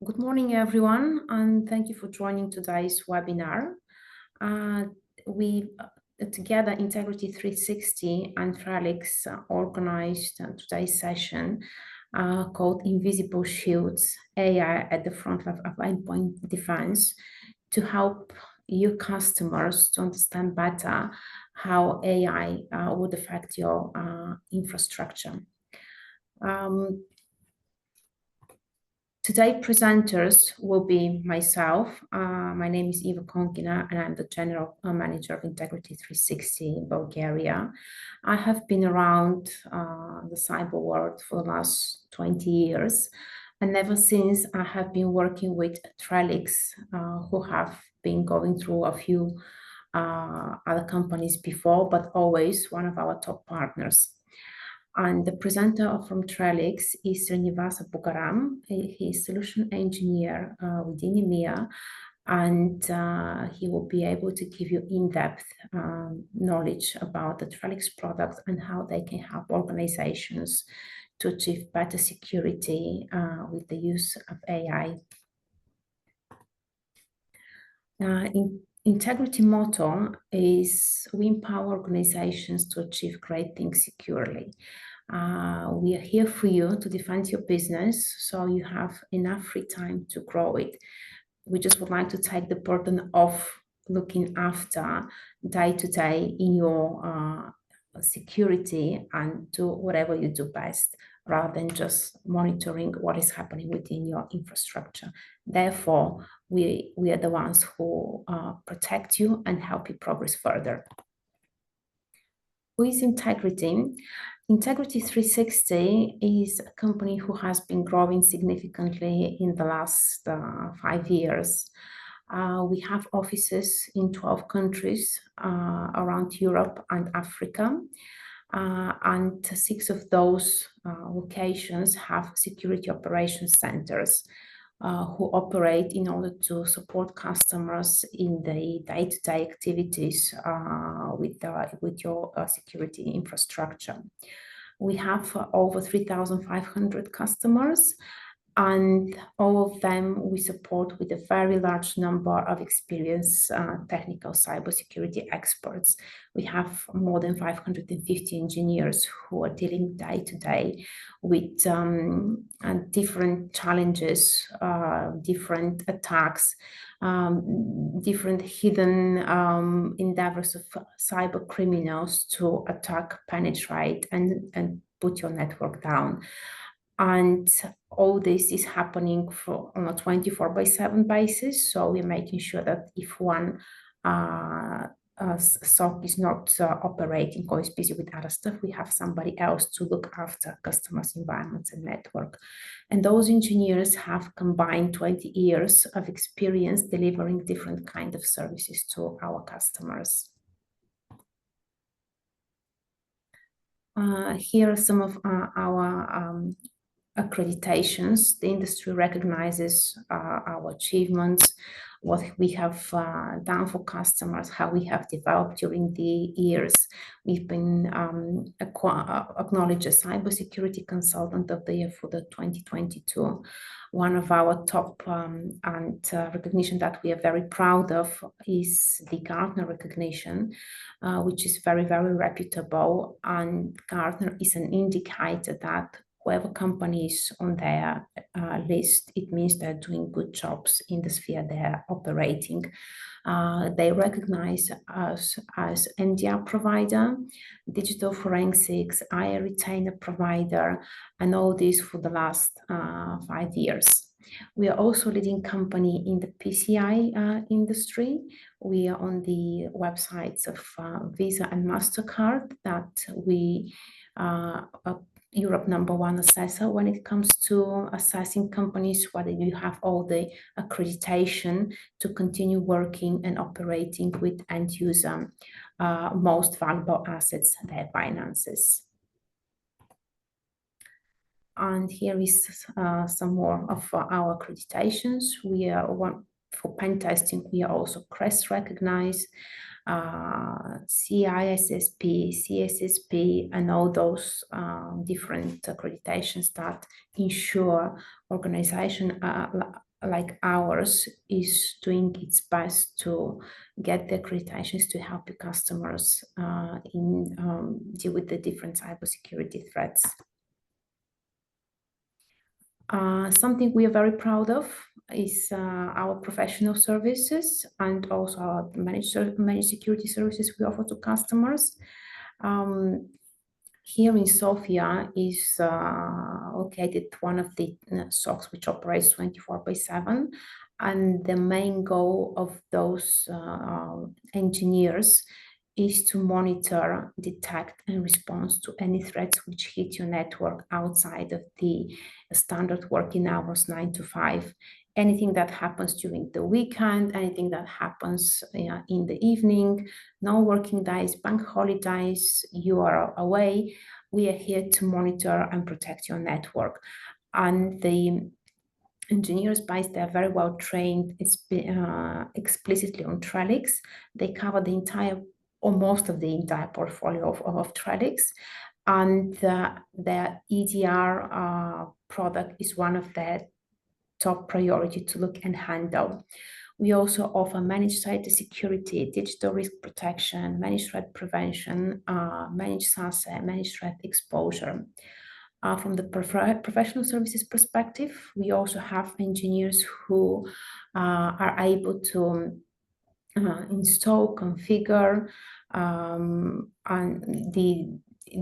Good morning, everyone, and thank you for joining today's webinar. We together, Integrity360 and Trellix organized today's session called Invisible Shields, AI at the front of endpoint defense, to help your customers to understand better how AI would affect your infrastructure. Today, presenters will be myself. My name is Eva Konkina, and I'm the General Manager of Integrity360 in Bulgaria. I have been around the cyber world for the last 20 years, and ever since I have been working with Trellix, who have been going through a few other companies before, but always one of our top partners. And the presenter from Trellix is Srinivasa Bugaram. He is solution engineer within EMEA, and he will be able to give you in-depth knowledge about the Trellix product and how they can help organizations to achieve better security with the use of AI. Integrity motto is we empower organizations to achieve great things securely. We are here for you to defend your business so you have enough free time to grow it. We just would like to take the burden off looking after day to day in your security and do whatever you do best, rather than just monitoring what is happening within your infrastructure. Therefore, we are the ones who protect you and help you progress further. Who is Integrity? Integrity360 is a company who has been growing significantly in the last 5 years. We have offices in 12 countries around Europe and Africa. And 6 of those locations have security operations centers who operate in order to support customers in the day-to-day activities with your security infrastructure. We have over 3,500 customers, and all of them we support with a very large number of experienced technical cybersecurity experts. We have more than 550 engineers who are dealing day to day with different challenges, different attacks, different hidden endeavors of cyber criminals to attack, penetrate, and put your network down. And all this is happening on a 24/7 basis. So we're making sure that if one SOC is not operating or is busy with other stuff, we have somebody else to look after customers' environments and network. And those engineers have combined 20 years of experience delivering different kinds of services to our customers. Here are some of our accreditations. The industry recognizes our achievements, what we have done for customers, how we have developed during the years. We've been acknowledged as Cybersecurity Consultant of the Year for the 2022. One of our top and recognition that we are very proud of is the Gartner recognition, which is very, very reputable. And Gartner is an indicator that whoever company is on their list, it means they're doing good jobs in the sphere they're operating. They recognize us as MDR provider, digital forensics, IR retainer provider, and all this for the last 5 years. We are also a leading company in the PCI industry. We are on the websites of Visa and MasterCard, that we are Europe #1 assessor when it comes to assessing companies, whether you have all the accreditation to continue working and operating with end user most valuable assets, their finances. And here is some more of our accreditations. We are for pen testing, we are also CREST recognized, CISSP, CSSP, and all those different accreditations that ensure organizations like ours is doing its best to get the accreditations to help your customers in deal with the different cybersecurity threats. Something we are very proud of is our professional services and also our managed security services we offer to customers. Here in Sofia is located one of the SOCs which operates 24/7, and the main goal of those engineers is to monitor, detect, and respond to any threats which hit your network outside of the standard working hours 9 to 5. Anything that happens during the weekend, anything that happens in the evening, no working days, bank holidays, you are away, we are here to monitor and protect your network. And the engineers, based, they're very well trained. It's explicitly on Trellix. They cover the entire or most of the entire portfolio of Trellix. And their EDR product is one of their top priority to look and handle. We also offer managed cybersecurity, digital risk protection, managed threat prevention, managed SaaS, managed threat exposure. From the professional services perspective, we also have engineers who are able to install, configure, and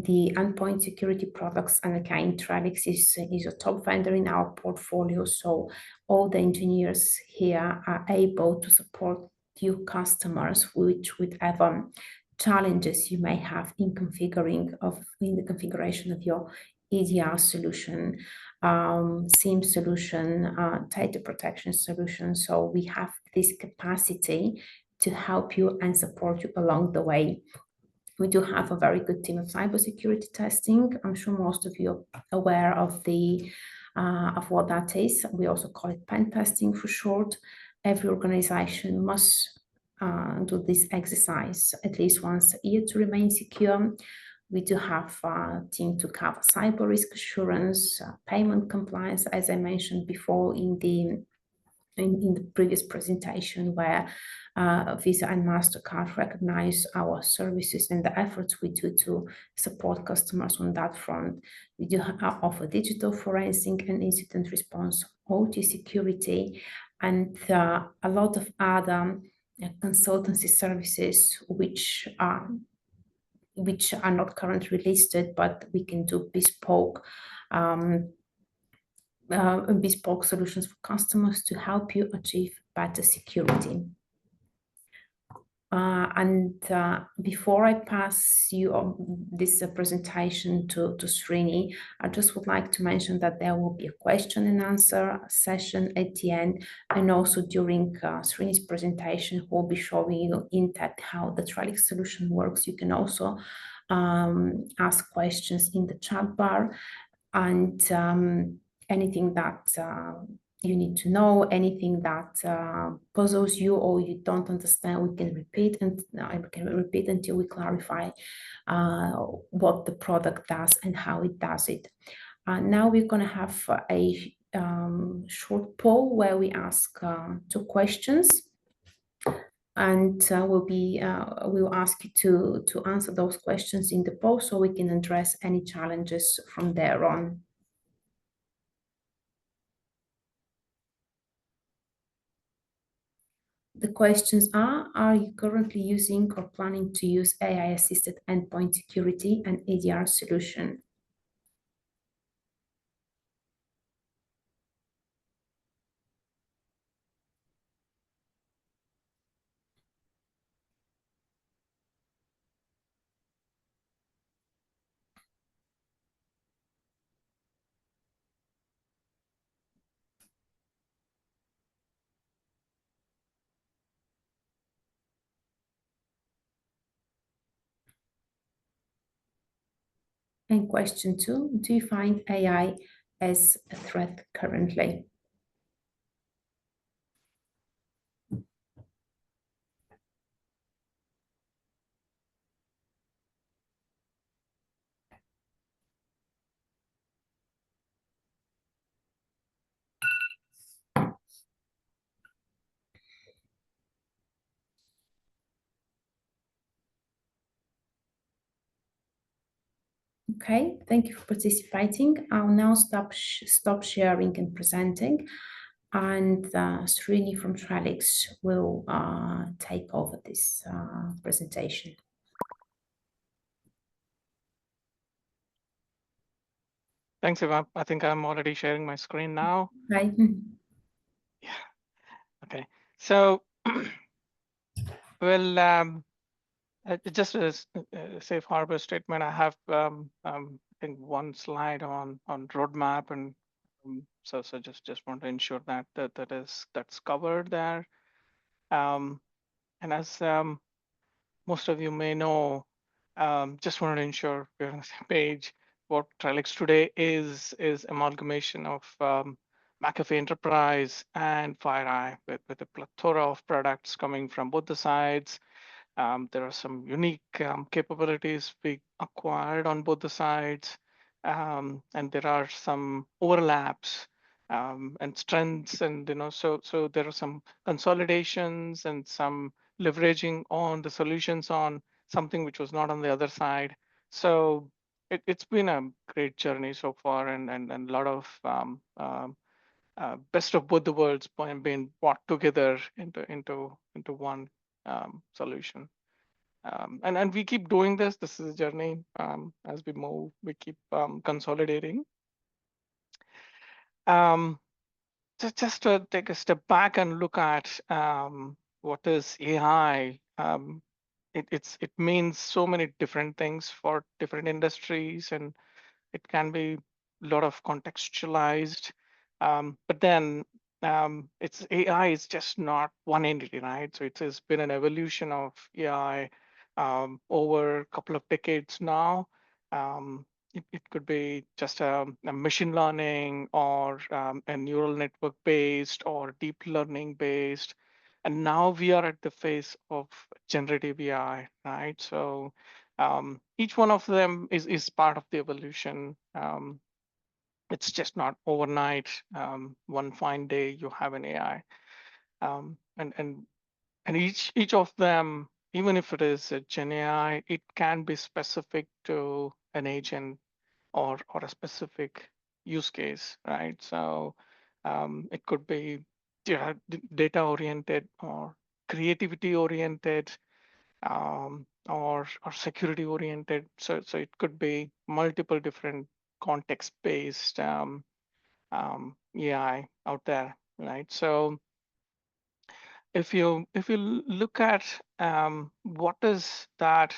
the endpoint security products. And again, Trellix is a top vendor in our portfolio, so all the engineers here are able to support your customers with whatever challenges you may have in the configuration of your EDR solution, SIEM solution, data protection solution. So we have this capacity to help you and support you along the way. We do have a very good team of cybersecurity testing. I'm sure most of you are aware of what that is. We also call it pen testing for short. Every organization must do this exercise at least once a year to remain secure. We do have a team to cover cyber risk assurance, payment compliance, as I mentioned before in the previous presentation, where Visa and MasterCard recognize our services and the efforts we do to support customers on that front. We do offer digital forensic and incident response, OT security, and a lot of other consultancy services which are not currently listed, but we can do bespoke solutions for customers to help you achieve better security. Before I pass you on this presentation to Srini, I just would like to mention that there will be a question and answer session at the end, and also during Srini's presentation, we'll be showing you in depth how the Trellix solution works. You can also ask questions in the chat bar, and anything that you need to know, anything that puzzles you or you don't understand, we can repeat, and I can repeat until we clarify what the product does and how it does it. Now we're going to have a short poll where we ask 2 questions, and we'll ask you to answer those questions in the poll so we can address any challenges from there on. The questions are you currently using or planning to use AI-assisted endpoint security and EDR solution? And question 2, do you find AI as a threat currently? Okay, thank you for participating. I'll now stop sharing and presenting, and Srini from Trellix will take over this presentation. Thanks, Eva. I think I'm already sharing my screen now. Hi. Yeah. Okay. So, well, just a safe harbor statement. I have, I think, one slide on roadmap, and so just want to ensure that that's covered there. And as most of you may know, just wanted to ensure we're on the same page. What Trellix today is amalgamation of McAfee Enterprise and FireEye with a plethora of products coming from both the sides. There are some unique capabilities we acquired on both the sides, and there are some overlaps and strengths, and so there are some consolidations and some leveraging on the solutions on something which was not on the other side. So it's been a great journey so far, and a lot of best of both the worlds being brought together into one solution. And we keep doing this. This is a journey. As we move, we keep consolidating. Um, just to take a step back and look at what is AI. It means so many different things for different industries, and it can be a lot of contextualized. But then it's AI is just not one entity, right? So it has been an evolution of AI over a couple of decades now. It could be just a machine learning or a neural network based or deep learning based. And now we are at the phase of generative AI, right? So each one of them is part of the evolution. It's just not overnight. One fine day you have an AI, um, and and and each of them, even if it is a Gen AI, it can be specific to an agent or a specific use case, right? So it could be data oriented or creativity oriented or security oriented. So it could be multiple different context based AI out there, right? So if you look at what is that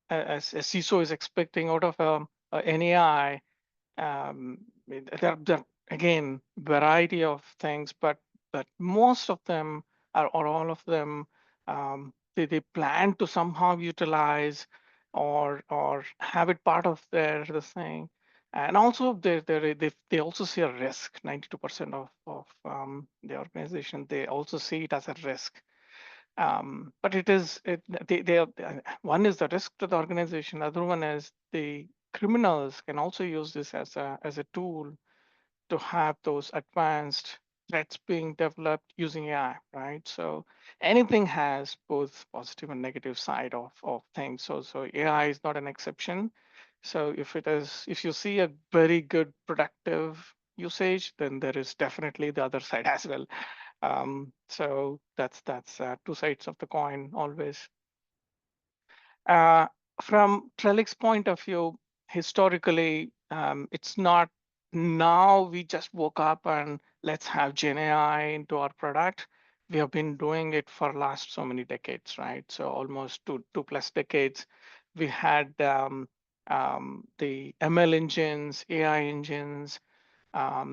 as a CISO is expecting out of an AI, there again variety of things, but most of them or all of them they plan to somehow utilize or have it part of the thing, and also they also see a risk. 92% of the organization, they also see it as a risk. But they are, one is the risk to the organization, other one is the criminals can also use this as a tool to have those advanced threats being developed using AI, right? So anything has both positive and negative side of things. So AI is not an exception. So if you see a very good productive usage, then there is definitely the other side as well. So that's two sides of the coin always. Uh, from Trellix point of view, historically, it's not now we just woke up and let's have Gen AI into our product. We have been doing it for last so many decades, right? So almost two plus decades. We had the ML engines, AI engines,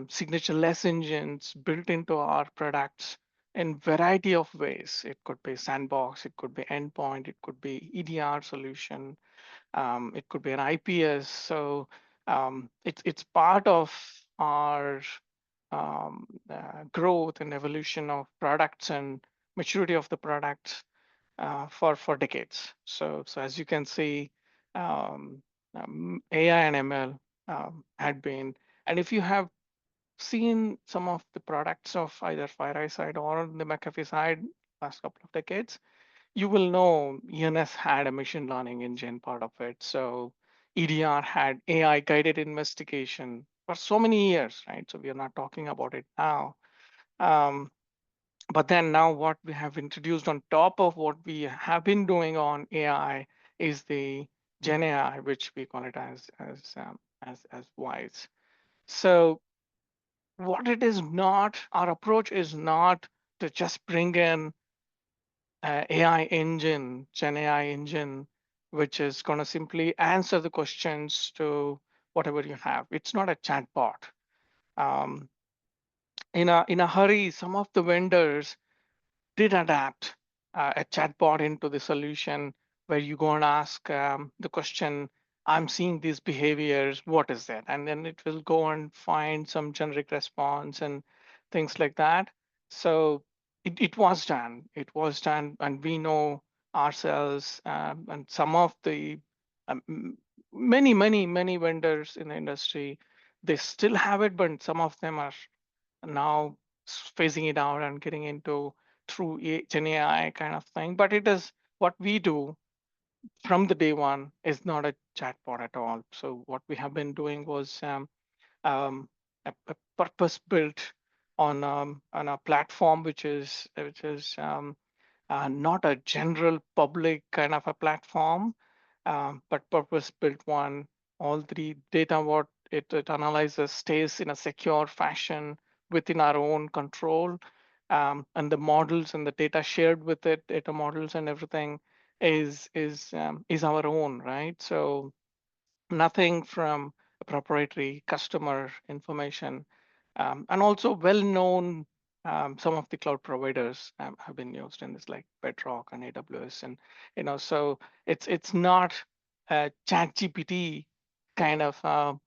signature-less engines built into our products in variety of ways. It could be sandbox, it could be endpoint, it could be EDR solution, it could be an IPS. So it's part of our growth and evolution of products and maturity of the products for decades. So as you can see, um, AI and ML had been, and if you have seen some of the products of either FireEye side or the McAfee side last couple of decades, you will know ENS had a machine learning engine part of it. So EDR had AI guided investigation for so many years, right? So we are not talking about it now. But then now what we have introduced on top of what we have been doing on AI is the Gen AI, which we call it as WISE. So what it is not, our approach is not to just bring in AI engine, Gen AI engine, which is going to simply answer the questions to whatever you have. It's not a chatbot. Um, in a hurry, some of the vendors did adapt a chatbot into the solution where you go and ask the question, I'm seeing these behaviors, what is that? And then it will go and find some generic response and things like that. So it was done. It was done. And we know ourselves and some of the many vendors in the industry, they still have it, but some of them are now phasing it out and getting into true Gen AI kind of thing. But it is what we do from the day one is not a chatbot at all. So what we have been doing was um, a purpose built on a platform which is not a general public kind of a platform, but purpose-built one. All the data what it analyzes stays in a secure fashion within our own control, and the models and the data shared with it, data models and everything is our own, right? So nothing from proprietary customer information, and also well-known. Some of the cloud providers have been used in this, like Bedrock and AWS, and so it's not a ChatGPT kind of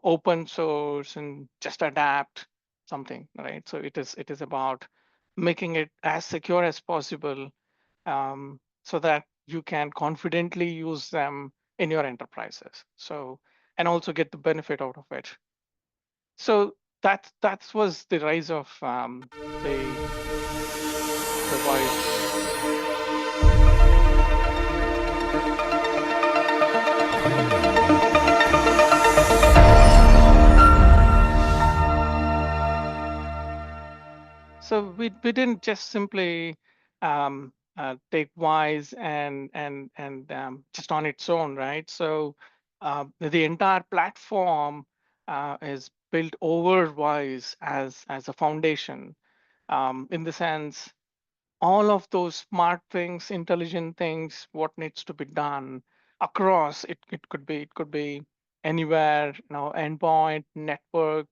open source and just adapt something, right? So it is about making it as secure as possible, so that you can confidently use them in your enterprises. So, and also get the benefit out of it. So that was the rise of the voice. So we didn't just simply take Wise and just on its own, right? So the entire platform is built over Wise as a foundation, in the sense all of those smart things, intelligent things, what needs to be done across. It could be anywhere, endpoint, network,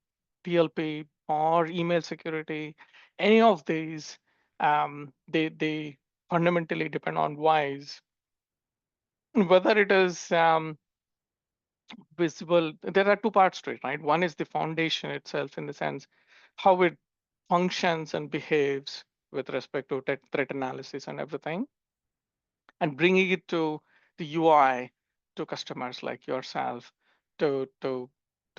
DLP, or email security. Any of these, they fundamentally depend on WISE. Whether it is visible, there are two parts to it, right? One is the foundation itself, in the sense how it functions and behaves with respect to threat analysis and everything, and bringing it to the UI to customers like yourself to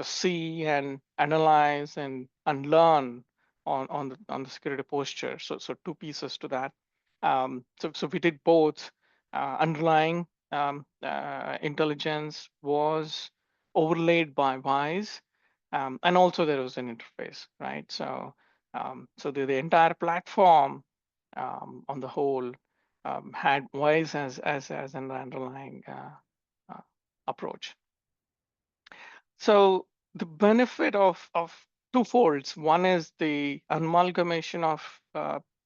see and analyze and learn on the security posture. So two pieces to that. So we did both. Underlying intelligence was overlaid by WISE, and also there was an interface, right? So the entire platform, on the whole, had WISE as an underlying uh, approach. So the benefit of two folds. One is the amalgamation of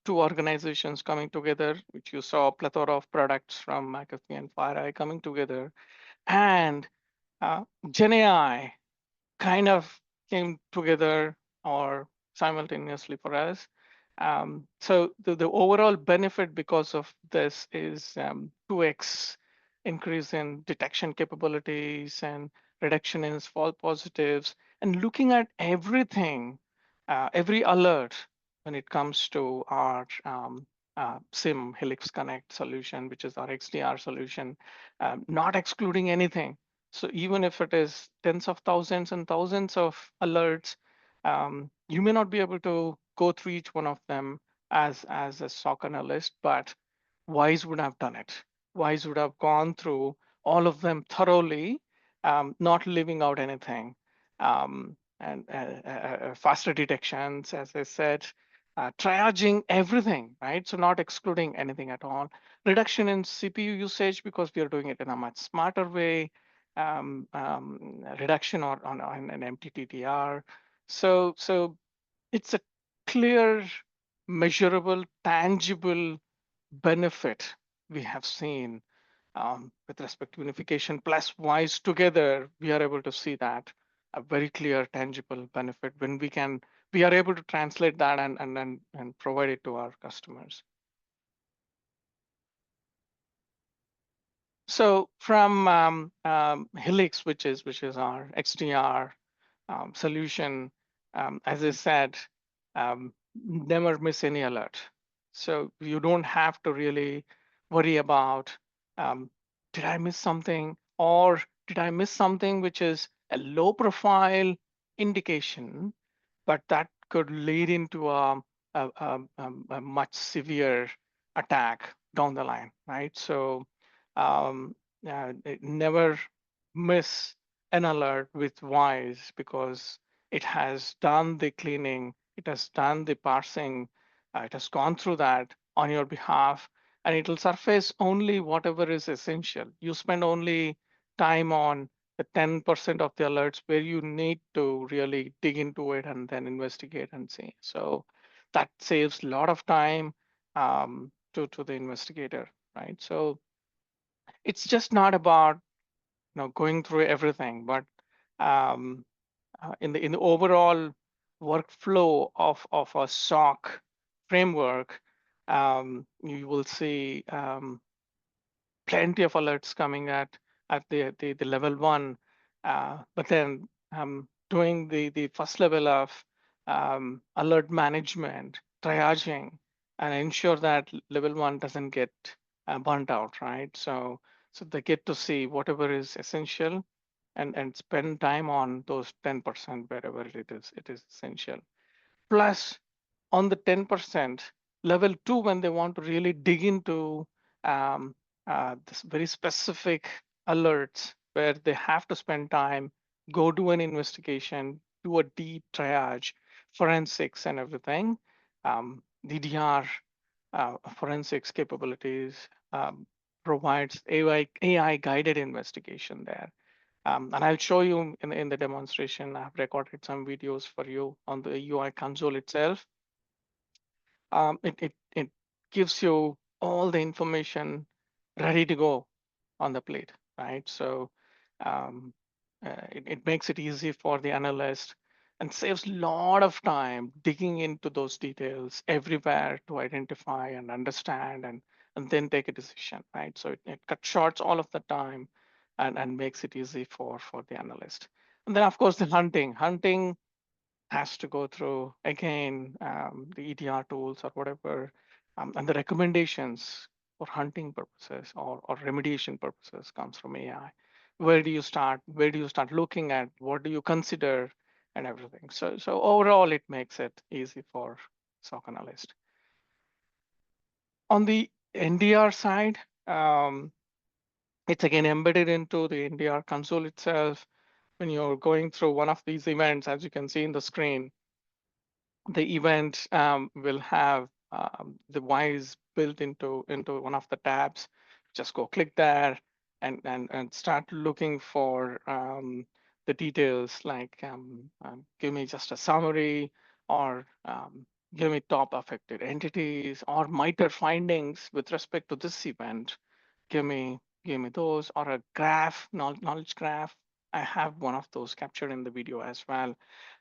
two organizations coming together, which you saw a plethora of products from McAfee and FireEye coming together, and Gen AI kind of came together or simultaneously for us. So the overall benefit because of this is 2x increase in detection capabilities and reduction in false positives, and looking at everything, every alert when it comes to our SIM Helix Connect solution, which is our XDR solution, not excluding anything. So even if it is tens of thousands and thousands of alerts, you may not be able to go through each one of them as a SOC analyst, but WISE would have done it. WISE would have gone through all of them thoroughly not leaving out anything. And faster detections, as I said, triaging everything, right? So not excluding anything at all. Reduction in CPU usage because we are doing it in a much smarter way. Reduction on an MTTR. So it's a clear, measurable, tangible benefit we have seen with respect to unification plus WISE together. We are able to see that a very clear, tangible benefit when we are able to translate that and provide it to our customers. So from Helix, which is our XDR solution, as I said, never miss any alert. So you don't have to really worry about um, did I miss something or did I miss something which is a low profile indication, but that could lead into a much severe attack down the line, right? So um, never miss an alert with Wise because it has done the cleaning, it has done the parsing, it has gone through that on your behalf, and it will surface only whatever is essential. You spend only time on the 10% of the alerts where you need to really dig into it and then investigate and see. So that saves a lot of time to the investigator, right? So it's just not about going through everything, but um, in the overall workflow of a SOC framework, you will see plenty of alerts coming at the level one, but then doing the first level of alert management, triaging, and ensure that level one doesn't get burnt out, right? So they get to see whatever is essential and spend time on those 10% wherever it is essential. Plus, on the 10%, level two, when they want to really dig into um, this very specific alerts where they have to spend time, go do an investigation, do a deep triage, forensics and everything, DDR forensics capabilities provides AI guided investigation there. And I'll show you in the demonstration. I've recorded some videos for you on the UI console itself. It gives you all the information ready to go on the plate, right? So um, it makes it easy for the analyst and saves a lot of time digging into those details everywhere to identify and understand and then take a decision, right? So it cuts shorts all of the time and makes it easy for the analyst. And then of course the hunting has to go through again the EDR tools or whatever, and the recommendations for hunting purposes or remediation purposes comes from AI. Where do you start? Where do you start looking at? What do you consider? And everything. So overall, it makes it easy for SOC analyst. On the NDR side, it's again embedded into the NDR console itself. When you're going through one of these events, as you can see in the screen, the event will have the WISE built into one of the tabs. Just go click there and start looking for the details like give me just a summary or give me top affected entities or MITRE findings with respect to this event. Give me those or a graph, knowledge graph. I have one of those captured in the video as well.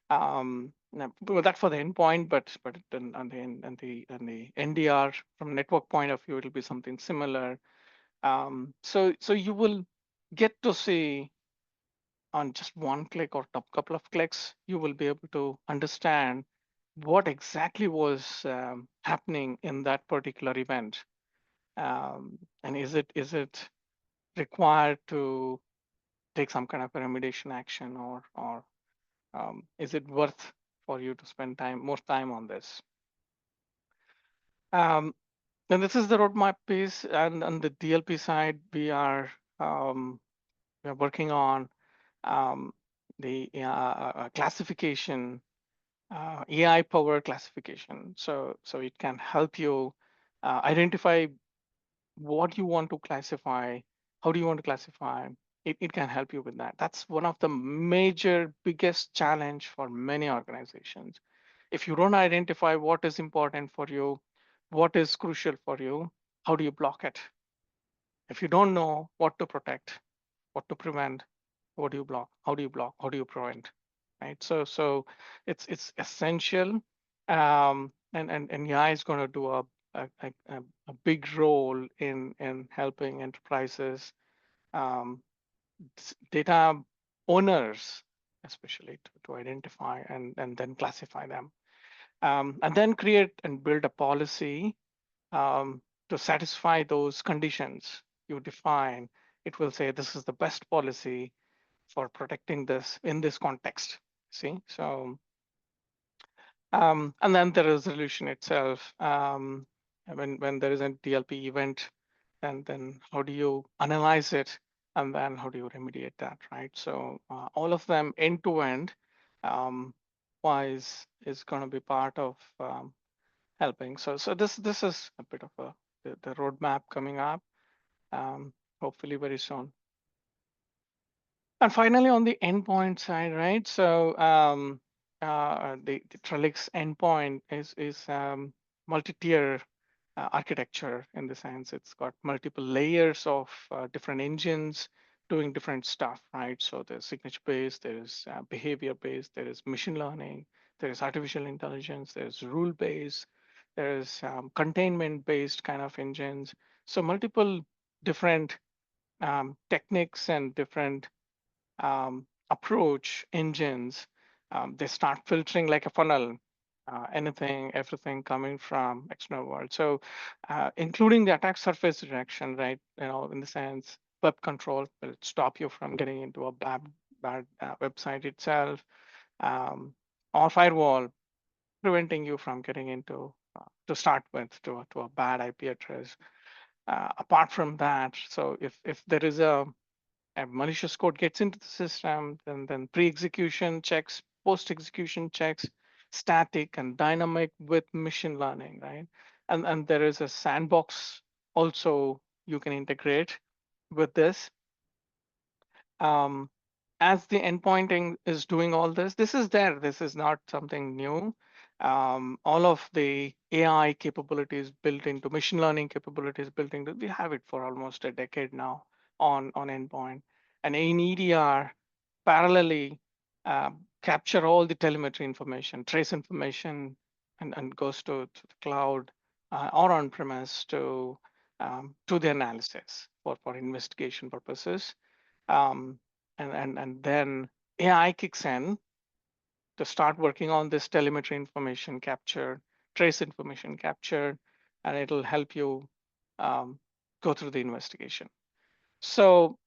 Well, that's for the endpoint, but then on the NDR from network point of view, it'll be something similar. So you will get to see on just one click or top couple of clicks, you will be able to understand what exactly was happening in that particular event, and is it required to take some kind of a remediation action or is it worth for you to spend more time on this? Um, and this is the roadmap piece, and on the DLP side, we are working on the classification, AI power classification. So it can help you identify what you want to classify, how do you want to classify. It can help you with that. That's one of the major biggest challenge for many organizations. If you don't identify what is important for you, what is crucial for you, how do you block it? If you don't know what to protect, what to prevent, what do you block? How do you block? How do you prevent? Right. So it's essential. And AI is going to do a, a, a big role in helping enterprises, um, data owners, especially to identify and then classify them, and then create and build a policy um, to satisfy those conditions you define. It will say this is the best policy for protecting this in this context. See, so and then the resolution itself. When there is a DLP event, and then how do you analyze it, and then how do you remediate that, right? So all of them end to end wise is going to be part of helping. So this is a bit of the roadmap coming up, hopefully very soon. And finally, on the endpoint side, right? So the Trellix endpoint is multi-tier architecture in the sense it's got multiple layers of different engines doing different stuff, right? So there's signature based, there's behavior based, there is machine learning, there is artificial intelligence, there's rule based, there's containment based kind of engines. So multiple different techniques and different approach engines. They start filtering like a funnel, anything, everything coming from external world. So including the attack surface direction, right? In the sense web control will stop you from getting into a bad website itself, or firewall preventing you from getting into to start with to a bad IP address. Apart from that, so if there is a malicious code gets into the system, then pre-execution checks, post-execution checks, static and dynamic with machine learning, right? And there is a sandbox also you can integrate with this. Um, as the endpointing is doing all this, this is there. This is not something new. All of the AI capabilities built into machine learning capabilities built into, we have it for almost a decade now on endpoint. And in EDR, parallelly capture all the telemetry information, trace information, and goes to the cloud or on-premise to the analysis for investigation purposes. Um, and then AI kicks in to start working on this telemetry information capture, trace information capture, and it'll help you go through the investigation. So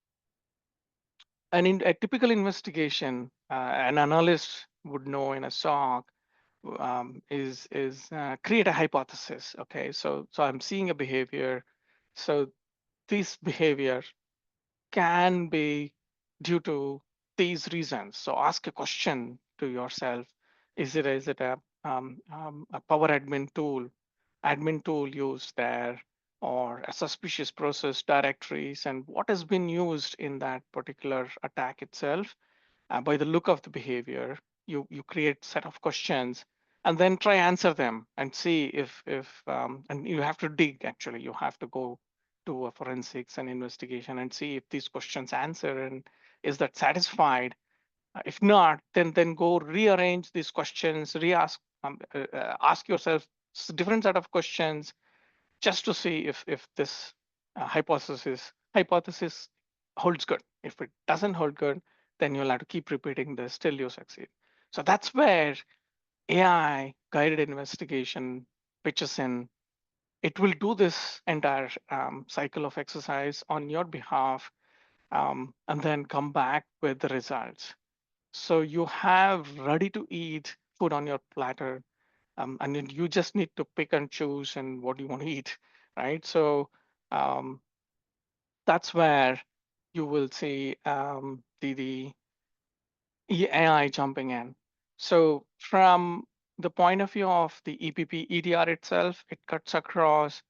in a typical investigation, an analyst would know in a SOC is create a hypothesis. Okay, so I'm seeing a behavior. So this behavior can be due to these reasons. So ask a question to yourself: is it a power admin tool used there, or a suspicious process directories, and what has been used in that particular attack itself? By the look of the behavior, you create set of questions and then try answer them and see if and you have to dig. Actually, you have to go to a forensics and investigation and see if these questions answer and is that satisfied. If not, then go rearrange these questions, ask yourself different set of questions just to see if this hypothesis holds good. If it doesn't hold good, then you'll have to keep repeating this till you succeed. So that's where AI guided investigation pitches in. It will do this entire cycle of exercise on your behalf, and then come back with the results. So you have ready to eat food on your platter, and then you just need to pick and choose and what you want to eat, right? So um, that's where you will see the AI jumping in. So from the point of view of the EPP EDR itself, it cuts across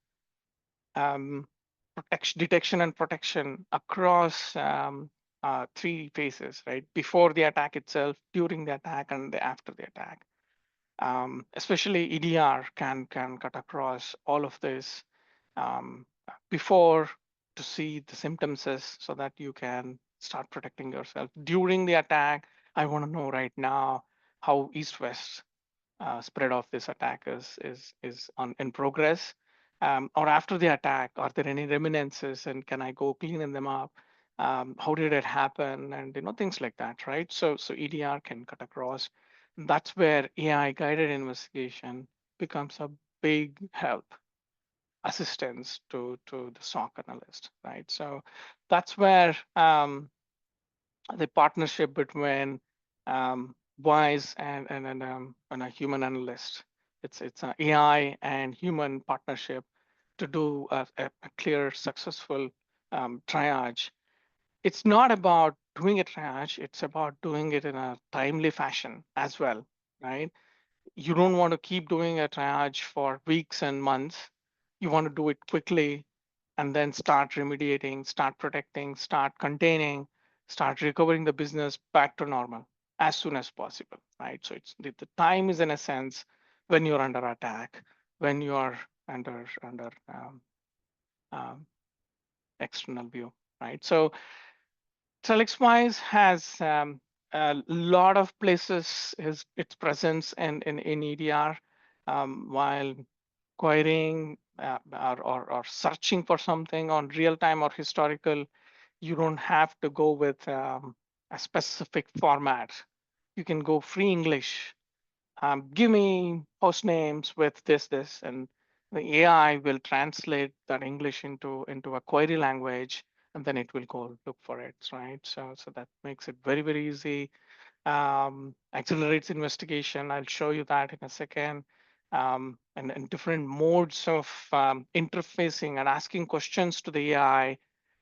detection and protection across three phases, right? Before the attack itself, during the attack, and after the attack. Especially EDR can cut across all of this before to see the symptoms so that you can start protecting yourself. During the attack, I want to know right now how east-west spread of this attack is in progress, or after the attack, are there any reminiscences, and can I go cleaning them up? How did it happen, and things like that, right? So EDR can cut across. That's where AI guided investigation becomes a big help, assistance to the SOC analyst, right? So that's where the partnership between Wise and a human analyst. It's an AI and human partnership to do a clear, successful triage. It's not about doing a triage; it's about doing it in a timely fashion as well, right? You don't want to keep doing a triage for weeks and months. You want to do it quickly and then start remediating, start protecting, start containing, start recovering the business back to normal as soon as possible, right? So it's the time is in a sense when you're under attack, when you are under um, external view, right? So Trellix has a lot of places its presence in EDR, while querying or searching for something on real time or historical. You don't have to go with a specific format. You can go free English. Give me host names with this, and the AI will translate that English into a query language, and then it will go look for it, right? So that makes it very, very easy. Accelerates investigation. I'll show you that in a second. And different modes of interfacing and asking questions to the AI,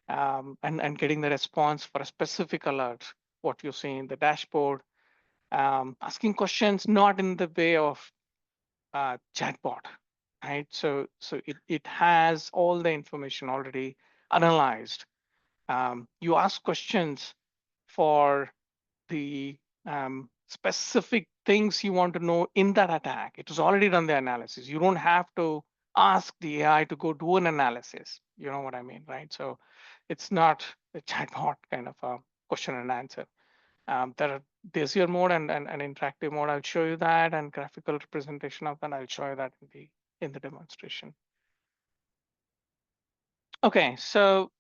and getting the response for a specific alert, what you see in the dashboard. Asking questions not in the way of chatbot, right? So it has all the information already analyzed. You ask questions for the specific things you want to know in that attack. It has already done the analysis. You don't have to ask the AI to go do an analysis. You know what I mean, right? So it's not a chatbot kind of a question and answer. There's your mode and interactive mode. I'll show you that, and graphical representation of that. I'll show you that in the demonstration. Okay, so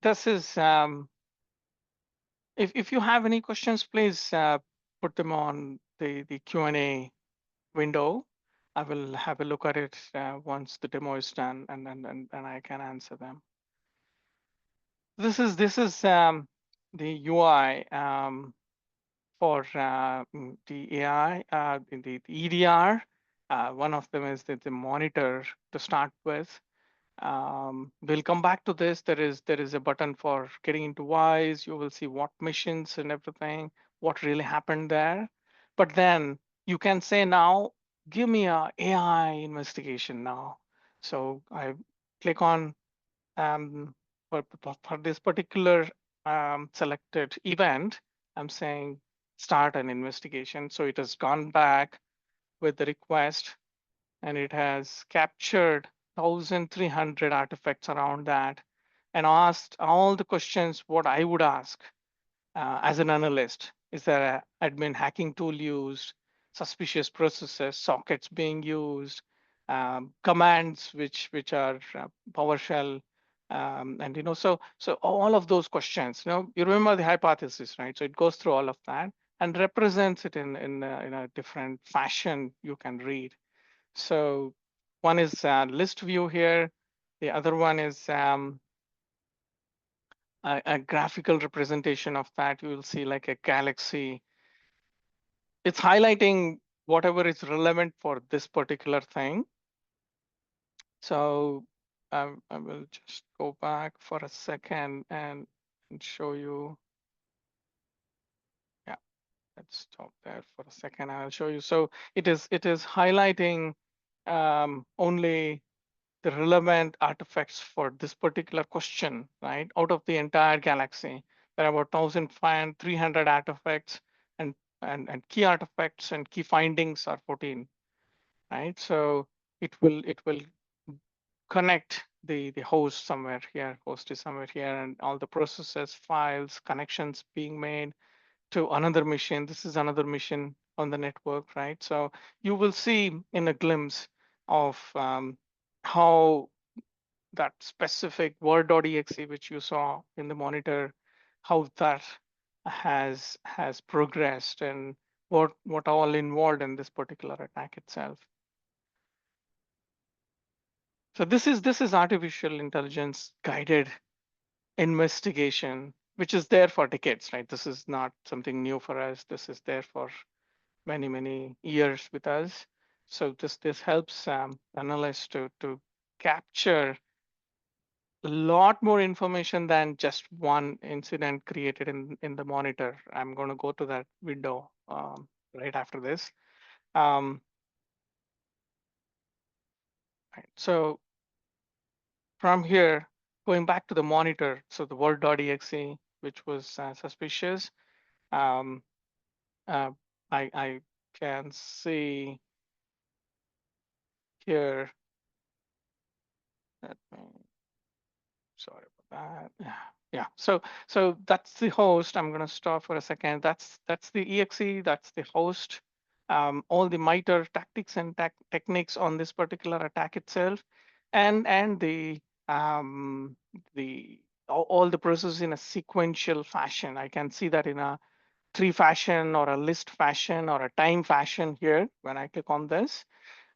this is if you have any questions, please put them on the Q&A window. I will have a look at it once the demo is done, and I can answer them. This is the UI for the AI, the EDR. One of them is the monitor to start with. We'll come back to this. There is a button for getting into Wise. You will see what missions and everything, what really happened there. But then you can say now, give me a AI investigation now. So I click on for this particular selected event. I'm saying start an investigation. So it has gone back with the request, and it has captured 1,300 artifacts around that and asked all the questions what I would ask as an analyst. Is there an admin hacking tool used, suspicious processes, sockets being used, commands which are PowerShell, and so all of those questions. You remember the hypothesis, right? So it goes through all of that and represents it in a different fashion you can read. So one is list view here. The other one is a graphical representation of that. You will see like a galaxy. It's highlighting whatever is relevant for this particular thing. So I will just go back for a second and show you. let's stop there for a second. I'll show you. So it is highlighting only the relevant artifacts for this particular question, right? Out of the entire galaxy, there are about 1,300 artifacts, and key artifacts and key findings are 14, right? So it will connect the host somewhere here, host is somewhere here, and all the processes, files, connections being made to another machine. This is another mission on the network, right? So you will see in a glimpse of how that specific word.exe which you saw in the monitor, how that has progressed and what all involved in this particular attack itself. So this is artificial intelligence guided investigation, which is there for decades, right? This is not something new for us. This is there for many years with us. So this helps analysts to capture a lot more information than just one incident created in the monitor. I'm going to go to that window right after this. Um, right. So from here, going back to the monitor, so the word.exe, which was suspicious, um, uh, I can see here. Let me Sorry about that. Yeah. So that's the host. I'm going to stop for a second. That's the exe. That's the host. All the MITRE tactics and techniques on this particular attack itself, and um, the all the processes in a sequential fashion. I can see that in a tree fashion or a list fashion or a time fashion here when I click on this.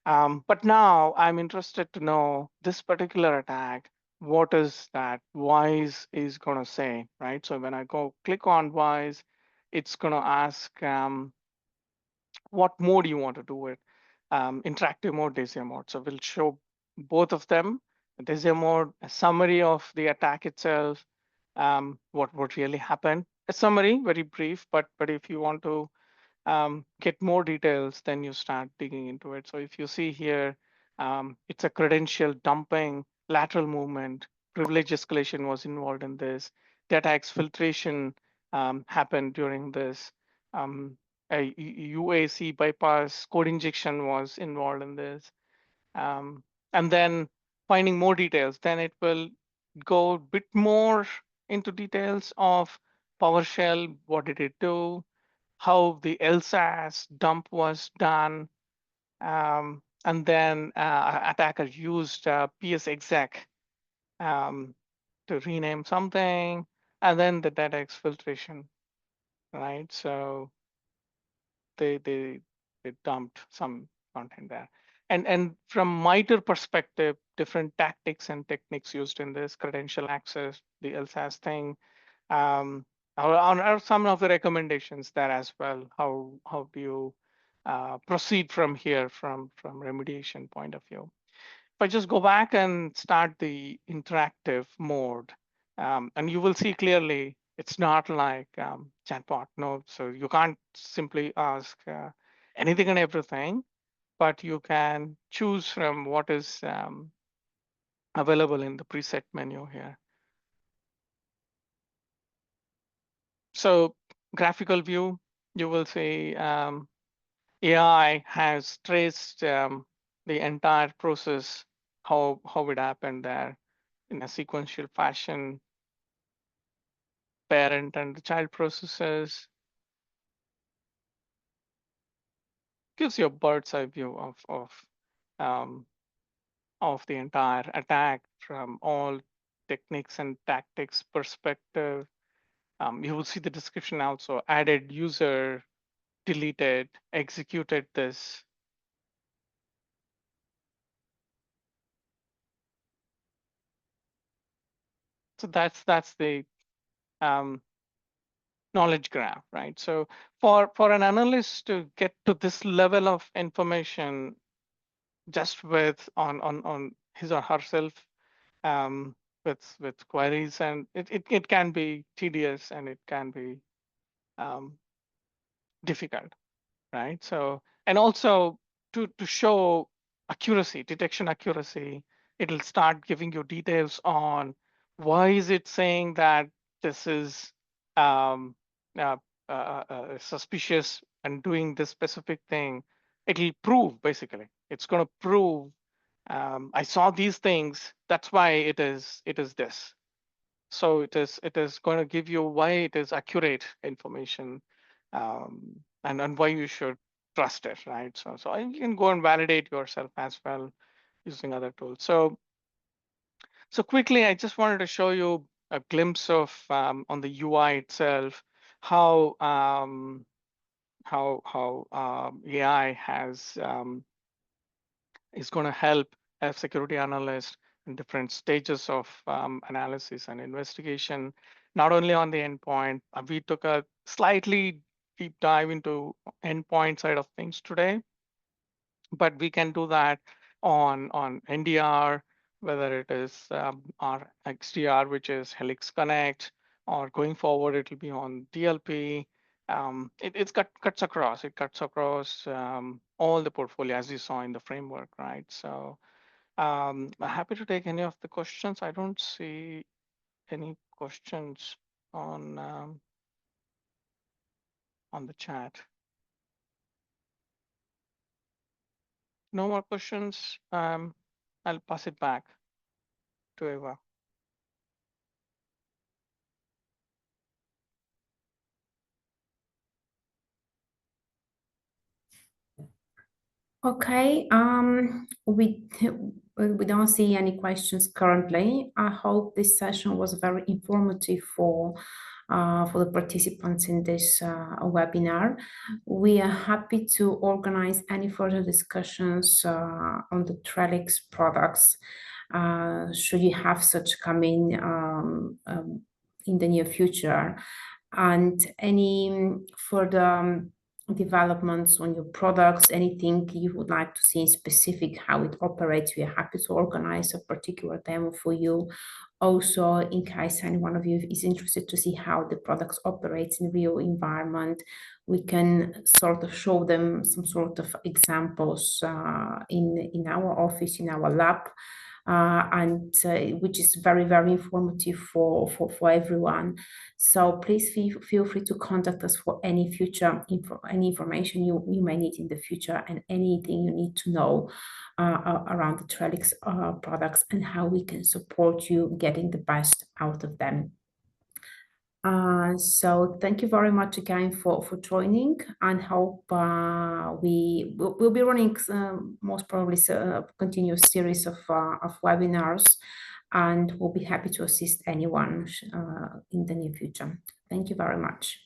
But now I'm interested to know this particular attack, what is that Wise is going to say, right? So when I go click on Wise, it's going to ask what mode you want to do it, interactive mode, Daisy mode. So we'll show both of them, Daisy mode, a summary of the attack itself, what really happened, a summary, very brief, but if you want to get more details, then you start digging into it. So if you see here, it's a credential dumping, lateral movement, privilege escalation was involved in this, data exfiltration happened during this, a UAC bypass code injection was involved in this, and then finding more details. Then it will go a bit more into details of PowerShell, what did it do, how the LSAS dump was done, and then attacker used PS exec to rename something, and then the data exfiltration, right? So they dumped some content there. And from MITRE perspective, different tactics and techniques used in this credential access, the LSAS thing, are some of the recommendations there as well. How do you proceed from here from remediation point of view? If I just go back and start the interactive mode, and you will see clearly it's not like chatbot. No, so you can't simply ask anything and everything, but you can choose from what is available in the preset menu here. So graphical view, you will see AI has traced the entire process, how it happened there in a sequential fashion, parent and the child processes. Gives you a bird's eye view um, of the entire attack from all techniques and tactics perspective. You will see the description also, added user, deleted, executed this. So that's the um, knowledge graph, right? So for an analyst to get to this level of information just with on his or herself with queries, and it can be tedious and it can be difficult, right? So, and also to show accuracy, detection accuracy, it'll start giving you details on why is it saying that this is um, uh, suspicious and doing this specific thing. It'll prove, basically. It's going to prove I saw these things. That's why it is this. So it is going to give you why it is accurate information, and why you should trust it, right? So you can go and validate yourself as well using other tools. So quickly, I just wanted to show you a glimpse of on the UI itself how AI is going to help a security analyst in different stages of analysis and investigation, not only on the endpoint. We took a slightly deep dive into endpoint side of things today, but we can do that on NDR, whether it is our XDR, which is Helix Connect, or going forward, it'll be on DLP. It cuts across. It cuts across all the portfolio, as you saw in the framework, right? So I'm happy to take any of the questions. I don't see any questions on the chat. No more questions. I'll pass it back to Eva. Okay, we don't see any questions currently. I hope this session was very informative for the participants in this webinar. We are happy to organize any further discussions on the Trellix products. Should you have such coming in the near future, and any further developments on your products, anything you would like to see in specific, how it operates, we are happy to organize a particular demo for you. Also, in case any one of you is interested to see how the products operates in real environment, we can sort of show them some sort of examples in our office, in our lab, and which is very, very informative for everyone. So please feel free to contact us for any future any information you may need in the future, and anything you need to know around the Trellix products and how we can support you getting the best out of them. So thank you very much again for joining, and hope we'll be running most probably a continuous series of webinars, and we'll be happy to assist anyone in the near future. Thank you very much.